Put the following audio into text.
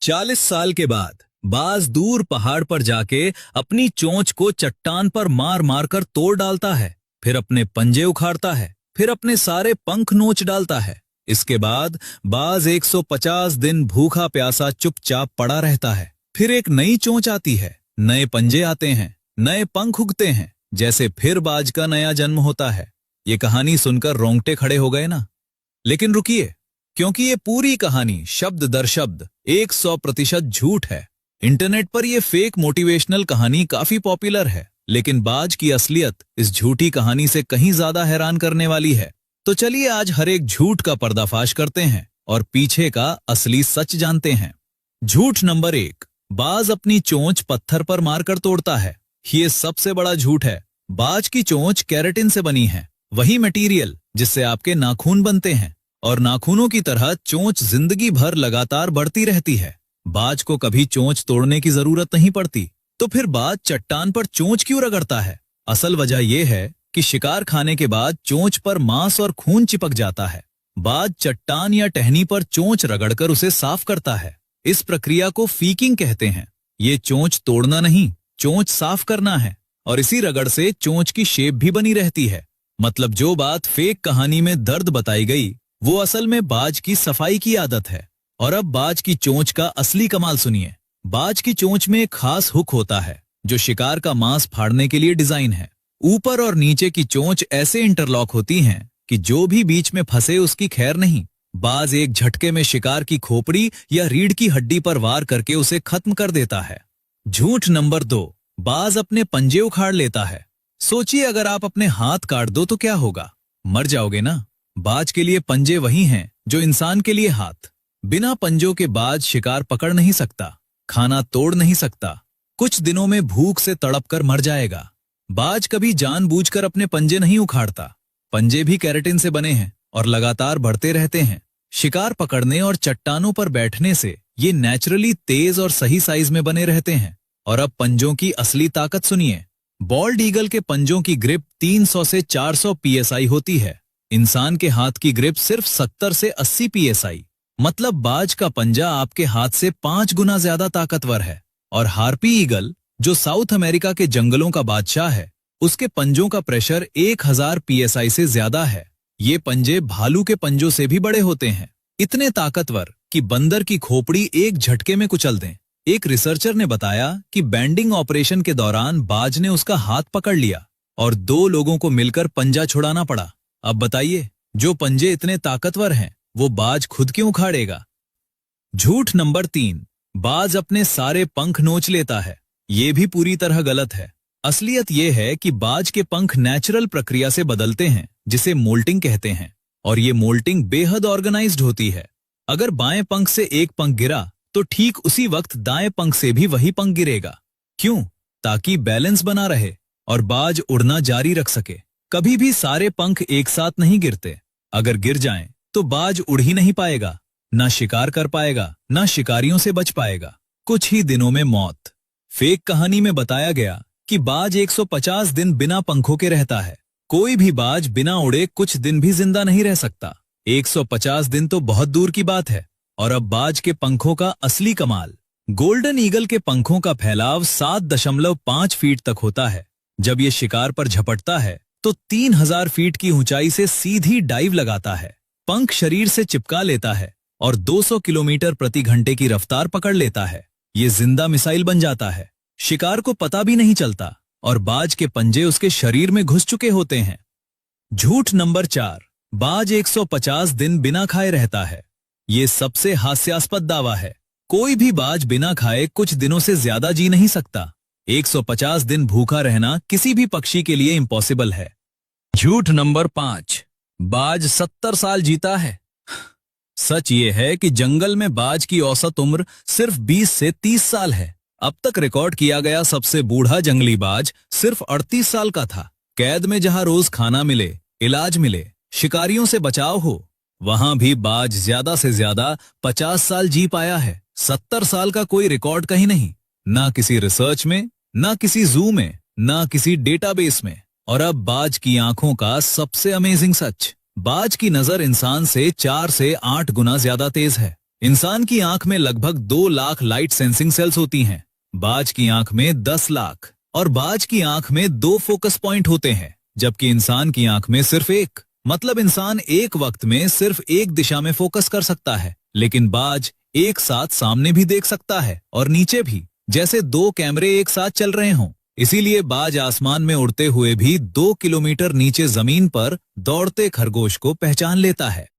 40 साल के बाद बाज दूर पहाड़ पर जाके अपनी चोंच को चट्टान पर मार मार कर तोड़ डालता है, फिर अपने पंजे उखाड़ता है, फिर अपने सारे पंख नोच डालता है। इसके बाद बाज 150 दिन भूखा प्यासा चुपचाप पड़ा रहता है। फिर एक नई चोंच आती है, नए पंजे आते हैं, नए पंख उगते हैं, जैसे फिर बाज का नया जन्म होता है। ये कहानी सुनकर रोंगटे खड़े हो गए ना? लेकिन रुकिए, क्योंकि ये पूरी कहानी शब्द दर शब्द 100% झूठ है। इंटरनेट पर ये फेक मोटिवेशनल कहानी काफी पॉपुलर है, लेकिन बाज की असलियत इस झूठी कहानी से कहीं ज्यादा हैरान करने वाली है। तो चलिए आज हर एक झूठ का पर्दाफाश करते हैं और पीछे का असली सच जानते हैं। झूठ नंबर 1, बाज अपनी चोंच पत्थर पर मारकर तोड़ता है। ये सबसे बड़ा झूठ है। बाज की चोंच केराटिन से बनी है, वही मटेरियल जिससे आपके नाखून बनते हैं, और नाखूनों की तरह चोंच जिंदगी भर लगातार बढ़ती रहती है। बाज को कभी चोंच तोड़ने की जरूरत नहीं पड़ती, तो फिर बाज चट्टान पर चोंच क्यों रगड़ता है? असल वजह यह है कि शिकार खाने के बाद चोंच पर मांस और खून चिपक जाता है। बाज चट्टान या टहनी पर चोंच रगड़कर उसे साफ करता है। इस प्रक्रिया को फीकिंग कहते हैं। ये चोंच तोड़ना नहीं, चोंच साफ करना है, और इसी रगड़ से चोंच की शेप भी बनी रहती है। मतलब जो बात फेक कहानी में दर्द बताई गई, वो असल में बाज की सफाई की आदत है। और अब बाज की चोंच का असली कमाल सुनिए। बाज की चोंच में एक खास हुक होता है जो शिकार का मांस फाड़ने के लिए डिजाइन है। ऊपर और नीचे की चोंच ऐसे इंटरलॉक होती हैं कि जो भी बीच में फंसे उसकी खैर नहीं। बाज एक झटके में शिकार की खोपड़ी या रीढ़ की हड्डी पर वार करके उसे खत्म कर देता है। झूठ नंबर 2, बाज अपने पंजे उखाड़ लेता है। सोचिए, अगर आप अपने हाथ काट दो तो क्या होगा? मर जाओगे ना। बाज के लिए पंजे वही हैं जो इंसान के लिए हाथ। बिना पंजों के बाज शिकार पकड़ नहीं सकता, खाना तोड़ नहीं सकता, कुछ दिनों में भूख से तड़प कर मर जाएगा। बाज कभी जानबूझकर अपने पंजे नहीं उखाड़ता। पंजे भी केराटिन से बने हैं और लगातार बढ़ते रहते हैं। शिकार पकड़ने और चट्टानों पर बैठने से ये नेचुरली तेज और सही साइज में बने रहते हैं। और अब पंजों की असली ताकत सुनिए। बॉल्ड ईगल के पंजों की ग्रिप 300 से 400 psi होती है। इंसान के हाथ की ग्रिप सिर्फ 70 से 80 psi। मतलब बाज का पंजा आपके हाथ से 5 गुना ज्यादा ताकतवर है। और हार्पी ईगल, जो साउथ अमेरिका के जंगलों का बादशाह है, उसके पंजों का प्रेशर 1000 psi से ज्यादा है। ये पंजे भालू के पंजों से भी बड़े होते हैं, इतने ताकतवर कि बंदर की खोपड़ी एक झटके में कुचल दें। एक रिसर्चर ने बताया कि बैंडिंग ऑपरेशन के दौरान बाज ने उसका हाथ पकड़ लिया और 2 लोगों को मिलकर पंजा छुड़ाना पड़ा। अब बताइए, जो पंजे इतने ताकतवर हैं, वो बाज खुद क्यों उखाड़ेगा? झूठ नंबर 3, बाज अपने सारे पंख नोच लेता है। ये भी पूरी तरह गलत है। असलियत ये है कि बाज के पंख नेचुरल प्रक्रिया से बदलते हैं, जिसे मोल्टिंग कहते हैं। और ये मोल्टिंग बेहद ऑर्गेनाइज्ड होती है। अगर बाएं पंख से एक पंख गिरा तो ठीक उसी वक्त दाएं पंख से भी वही पंख गिरेगा। क्यों? ताकि बैलेंस बना रहे और बाज उड़ना जारी रख सके। कभी भी सारे पंख एक साथ नहीं गिरते। अगर गिर जाएं तो बाज उड़ ही नहीं पाएगा, ना शिकार कर पाएगा, ना शिकारियों से बच पाएगा। कुछ ही दिनों में मौत। फेक कहानी में बताया गया कि बाज 150 दिन बिना पंखों के रहता है। कोई भी बाज बिना उड़े कुछ दिन भी जिंदा नहीं रह सकता। 150 दिन तो बहुत दूर की बात है। और अब बाज के पंखों का असली कमाल। गोल्डन ईगल के पंखों का फैलाव 7.5 फीट तक होता है। जब ये शिकार पर झपटता है तो 3000 फीट की ऊंचाई से सीधी डाइव लगाता है। पंख शरीर से चिपका लेता है और 200 किलोमीटर प्रति घंटे की रफ्तार पकड़ लेता है। ये जिंदा मिसाइल बन जाता है। शिकार को पता भी नहीं चलता और बाज के पंजे उसके शरीर में घुस चुके होते हैं। झूठ नंबर 4, बाज 150 दिन बिना खाए रहता है। ये सबसे हास्यास्पद दावा है। कोई भी बाज बिना खाए कुछ दिनों से ज्यादा जी नहीं सकता। 150 दिन भूखा रहना किसी भी पक्षी के लिए इम्पॉसिबल है। झूठ नंबर 5, बाज 70 साल जीता है। सच ये है कि जंगल में बाज की औसत उम्र सिर्फ 20 से 30 साल है। अब तक रिकॉर्ड किया गया सबसे बूढ़ा जंगली बाज सिर्फ 38 साल का था। कैद में जहां रोज खाना मिले, इलाज मिले, शिकारियों से बचाव हो, वहां भी बाज ज्यादा से ज्यादा 50 साल जी पाया है। 70 साल का कोई रिकॉर्ड कहीं नहीं, ना किसी रिसर्च में, ना किसी जू में, ना किसी डेटाबेस में। और अब बाज की आंखों का सबसे अमेजिंग सच। बाज की नजर इंसान से 4 से 8 गुना ज्यादा तेज है। इंसान की आंख में लगभग 2 लाख लाइट सेंसिंग सेल्स होती हैं। बाज की आंख में 10 लाख और बाज की आंख में 2 फोकस पॉइंट होते हैं, जबकि इंसान की आंख में सिर्फ एक। मतलब इंसान एक वक्त में सिर्फ एक दिशा में फोकस कर सकता है, लेकिन बाज एक साथ सामने भी देख सकता है और नीचे भी, जैसे 2 कैमरे एक साथ चल रहे हों। इसीलिए बाज आसमान में उड़ते हुए भी 2 किलोमीटर नीचे जमीन पर दौड़ते खरगोश को पहचान लेता है।